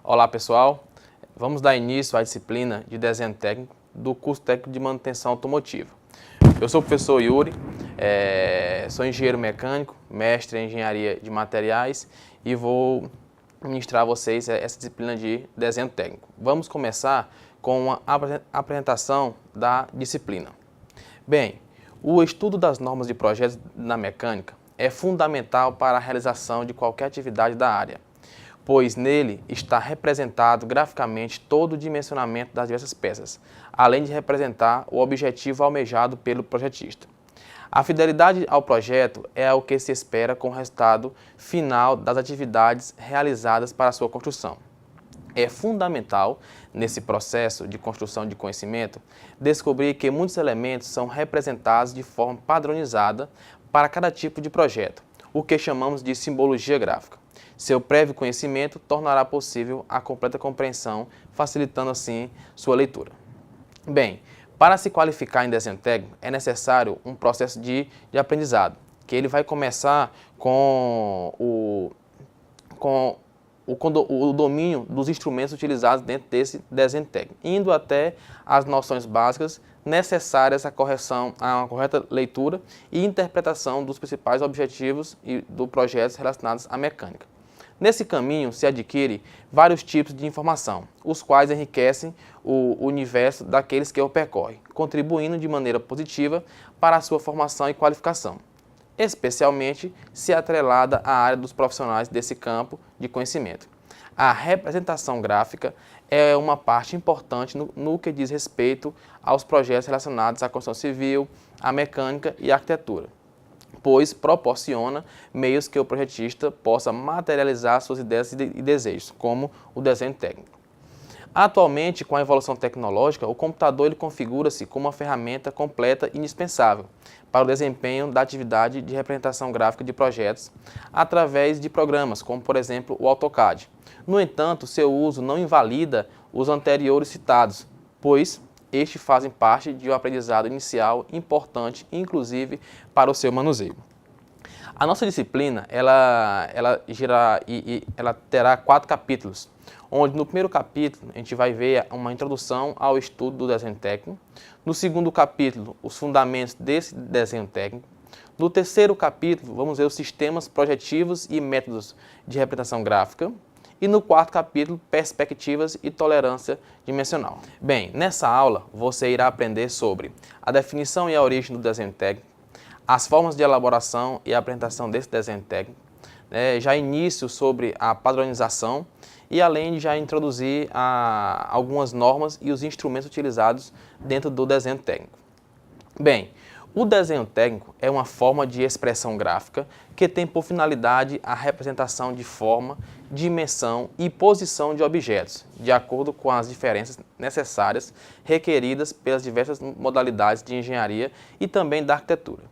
Olá pessoal, vamos dar início à disciplina de desenho técnico do curso técnico de manutenção automotiva. Eu sou o professor Yuri, sou engenheiro mecânico, mestre em engenharia de materiais e vou ministrar a vocês essa disciplina de desenho técnico. Vamos começar com uma apresentação da disciplina. Bem, o estudo das normas de projetos na mecânica é fundamental para a realização de qualquer atividade da área, pois nele está representado graficamente todo o dimensionamento das diversas peças, além de representar o objetivo almejado pelo projetista. A fidelidade ao projeto é o que se espera com o resultado final das atividades realizadas para a sua construção. É fundamental, nesse processo de construção de conhecimento, descobrir que muitos elementos são representados de forma padronizada para cada tipo de projeto, o que chamamos de simbologia gráfica. Seu prévio conhecimento tornará possível a completa compreensão, facilitando assim sua leitura. Bem, para se qualificar em desenho técnico é necessário um processo de aprendizado, que ele vai começar com o domínio dos instrumentos utilizados dentro desse desenho técnico, indo até as noções básicas necessárias à correção, a uma correta leitura e interpretação dos principais objetivos do projeto relacionados à mecânica. Nesse caminho se adquire vários tipos de informação, os quais enriquecem o universo daqueles que o percorrem, contribuindo de maneira positiva para a sua formação e qualificação, especialmente se atrelada à área dos profissionais desse campo de conhecimento. A representação gráfica é uma parte importante no que diz respeito aos projetos relacionados à construção civil, à mecânica e à arquitetura, pois proporciona meios que o projetista possa materializar suas ideias e desejos, como o desenho técnico. Atualmente, com a evolução tecnológica, o computador configura-se como uma ferramenta completa e indispensável para o desempenho da atividade de representação gráfica de projetos através de programas, como por exemplo o AutoCAD. No entanto, seu uso não invalida os anteriores citados, pois estes fazem parte de um aprendizado inicial importante, inclusive para o seu manuseio. A nossa disciplina ela terá 4 capítulos, onde no primeiro capítulo a gente vai ver uma introdução ao estudo do desenho técnico, no segundo capítulo os fundamentos desse desenho técnico, no terceiro capítulo vamos ver os sistemas projetivos e métodos de representação gráfica, e no quarto capítulo, perspectivas e tolerância dimensional. Bem, nessa aula você irá aprender sobre a definição e a origem do desenho técnico, as formas de elaboração e apresentação desse desenho técnico, já início sobre a padronização e além de já introduzir algumas normas e os instrumentos utilizados dentro do desenho técnico. Bem, o desenho técnico é uma forma de expressão gráfica que tem por finalidade a representação de forma, dimensão e posição de objetos, de acordo com as diferenças necessárias requeridas pelas diversas modalidades de engenharia e também da arquitetura.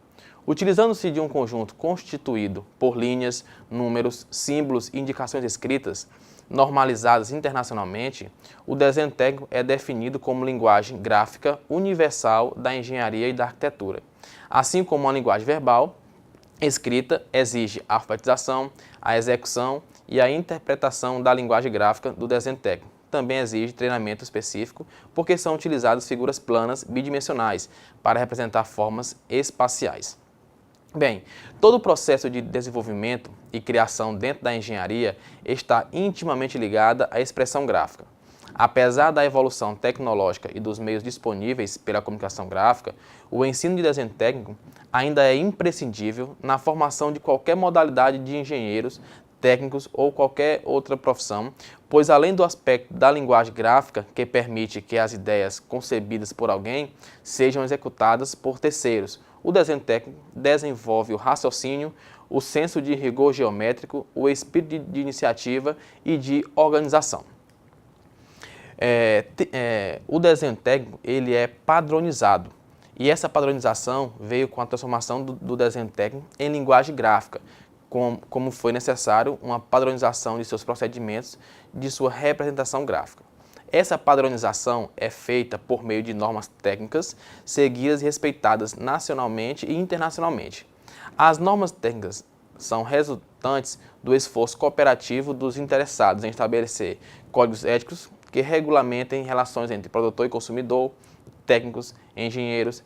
Utilizando-se de um conjunto constituído por linhas, números, símbolos e indicações escritas, normalizadas internacionalmente, o desenho técnico é definido como linguagem gráfica universal da engenharia e da arquitetura. Assim como a linguagem verbal, escrita exige a alfabetização, a execução e a interpretação da linguagem gráfica do desenho técnico. Também exige treinamento específico, porque são utilizadas figuras planas bidimensionais para representar formas espaciais. Bem, todo o processo de desenvolvimento e criação dentro da engenharia está intimamente ligado à expressão gráfica. Apesar da evolução tecnológica e dos meios disponíveis pela comunicação gráfica, o ensino de desenho técnico ainda é imprescindível na formação de qualquer modalidade de engenheiros, técnicos ou qualquer outra profissão, pois além do aspecto da linguagem gráfica, que permite que as ideias concebidas por alguém sejam executadas por terceiros, o desenho técnico desenvolve o raciocínio, o senso de rigor geométrico, o espírito de iniciativa e de organização. O desenho técnico ele é padronizado e essa padronização veio com a transformação do desenho técnico em linguagem gráfica, como foi necessário uma padronização de seus procedimentos, de sua representação gráfica. Essa padronização é feita por meio de normas técnicas seguidas e respeitadas nacionalmente e internacionalmente. As normas técnicas são resultantes do esforço cooperativo dos interessados em estabelecer códigos éticos que regulamentem relações entre produtor e consumidor, técnicos, engenheiros,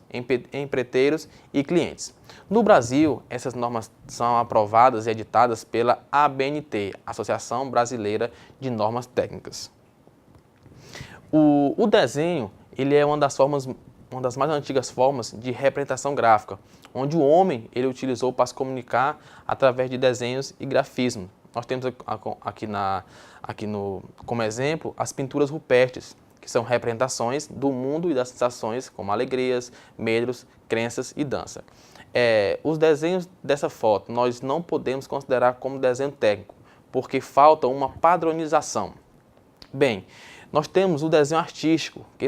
empreiteiros e clientes. No Brasil, essas normas são aprovadas e editadas pela ABNT, Associação Brasileira de Normas Técnicas. O desenho ele é uma das mais antigas formas de representação gráfica, onde o homem ele utilizou para se comunicar através de desenhos e grafismo. Nós temos como exemplo as pinturas rupestres, que são representações do mundo e das sensações como alegrias, medos, crenças e dança. Os desenhos dessa foto nós não podemos considerar como desenho técnico, porque falta uma padronização. Bem, nós temos o desenho artístico, que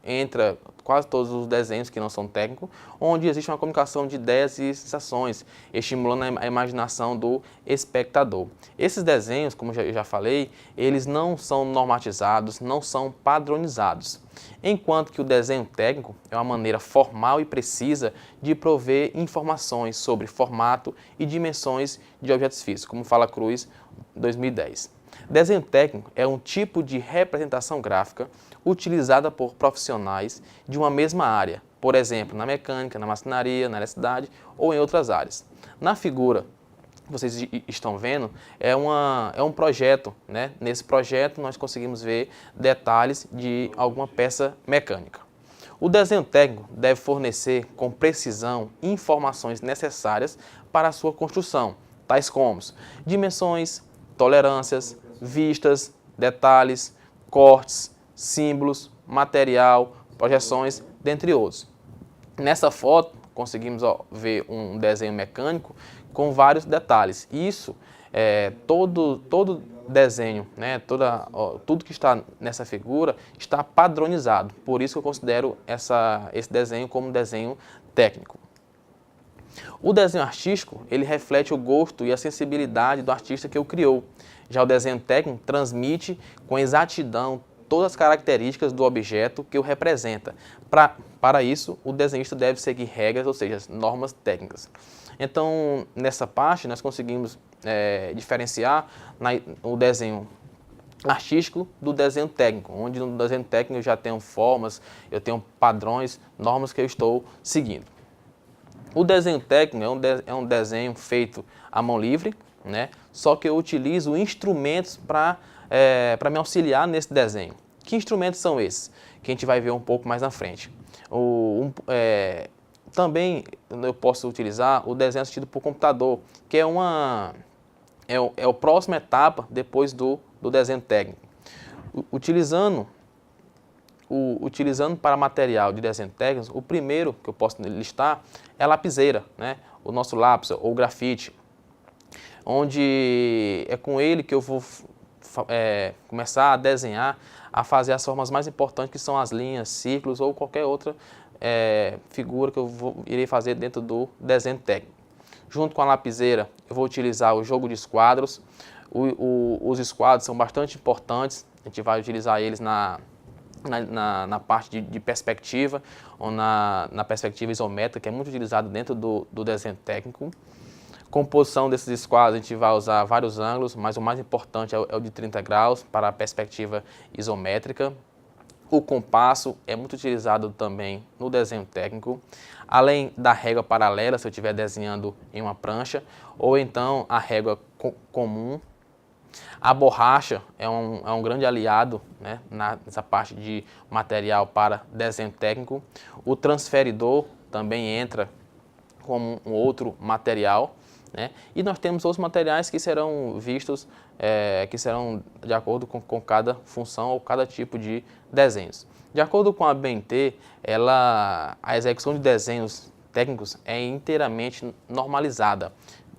entra quase todos os desenhos que não são técnicos, onde existe uma comunicação de ideias e sensações, estimulando a imaginação do espectador. Esses desenhos, como eu já falei, eles não são normatizados, não são padronizados. Enquanto que o desenho técnico é uma maneira formal e precisa de prover informações sobre formato e dimensões de objetos físicos, como fala Cruz, 2010. Desenho técnico é um tipo de representação gráfica utilizada por profissionais de uma mesma área, por exemplo, na mecânica, na marcenaria, na eletricidade ou em outras áreas. Na figura que vocês estão vendo, é um projeto, né? Nesse projeto nós conseguimos ver detalhes de alguma peça mecânica. O desenho técnico deve fornecer com precisão informações necessárias para a sua construção, tais como dimensões, tolerâncias, vistas, detalhes, cortes, símbolos, material, projeções, dentre outros. Nessa foto, conseguimos ver um desenho mecânico com vários detalhes. Isso, todo desenho, né, tudo que está nessa figura está padronizado. Por isso eu considero esse desenho como um desenho técnico. O desenho artístico, ele reflete o gosto e a sensibilidade do artista que o criou. Já o desenho técnico transmite com exatidão todas as características do objeto que o representa. Para isso, o desenhista deve seguir regras, ou seja, normas técnicas. Então, nessa parte, nós conseguimos diferenciar o desenho artístico do desenho técnico, onde no desenho técnico eu já tenho formas, eu tenho padrões, normas que eu estou seguindo. O desenho técnico é um desenho feito à mão livre, né? Só que eu utilizo instrumentos para me auxiliar nesse desenho. Que instrumentos são esses? Que a gente vai ver um pouco mais na frente. Também eu posso utilizar o desenho assistido por computador, que é a próxima etapa depois do desenho técnico. Utilizando para material de desenho técnico, o primeiro que eu posso listar é a lapiseira, né? O nosso lápis ou grafite, onde é com ele que eu vou começar a desenhar, a fazer as formas mais importantes, que são as linhas, círculos ou qualquer outra figura que eu irei fazer dentro do desenho técnico. Junto com a lapiseira, eu vou utilizar o jogo de esquadros. Os esquadros são bastante importantes, a gente vai utilizar eles na parte de perspectiva, ou na perspectiva isométrica, que é muito utilizado dentro do desenho técnico. Composição desses esquadros, a gente vai usar vários ângulos, mas o mais importante é o de 30 graus para a perspectiva isométrica. O compasso é muito utilizado também no desenho técnico, além da régua paralela, se eu estiver desenhando em uma prancha, ou então a régua comum. A borracha é um grande aliado, né, nessa parte de material para desenho técnico. O transferidor também entra como um outro material, né? E nós temos outros materiais que serão vistos, que serão de acordo com cada função ou cada tipo de desenhos. De acordo com a ABNT, a execução de desenhos técnicos é inteiramente normalizada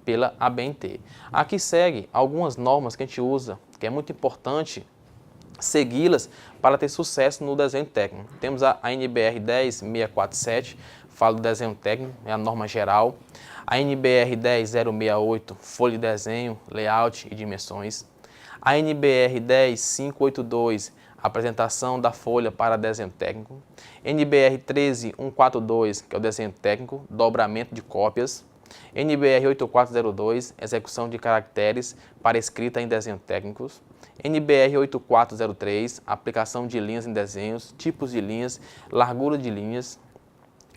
pela ABNT. Aqui segue algumas normas que a gente usa, que é muito importante segui-las para ter sucesso no desenho técnico. Temos a NBR 10647, fala do desenho técnico, é a norma geral. A NBR 10068, folha de desenho, layout e dimensões. A NBR 10582, apresentação da folha para desenho técnico. NBR 13142, que é o desenho técnico, dobramento de cópias. NBR 8402, execução de caracteres para escrita em desenhos técnicos. NBR 8403, aplicação de linhas em desenhos, tipos de linhas, largura de linhas.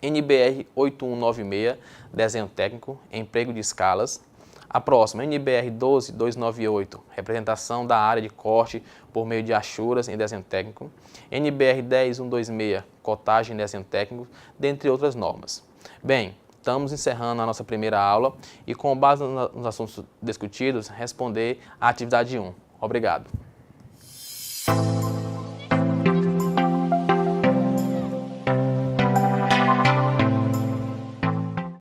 NBR 8196, desenho técnico, emprego de escalas. A próxima, NBR 12298, representação da área de corte por meio de achuras em desenho técnico. NBR 10126, cotagem em desenho técnico, dentre outras normas. Bem, estamos encerrando a nossa primeira aula e, com base nos assuntos discutidos, responder a atividade 1. Obrigado.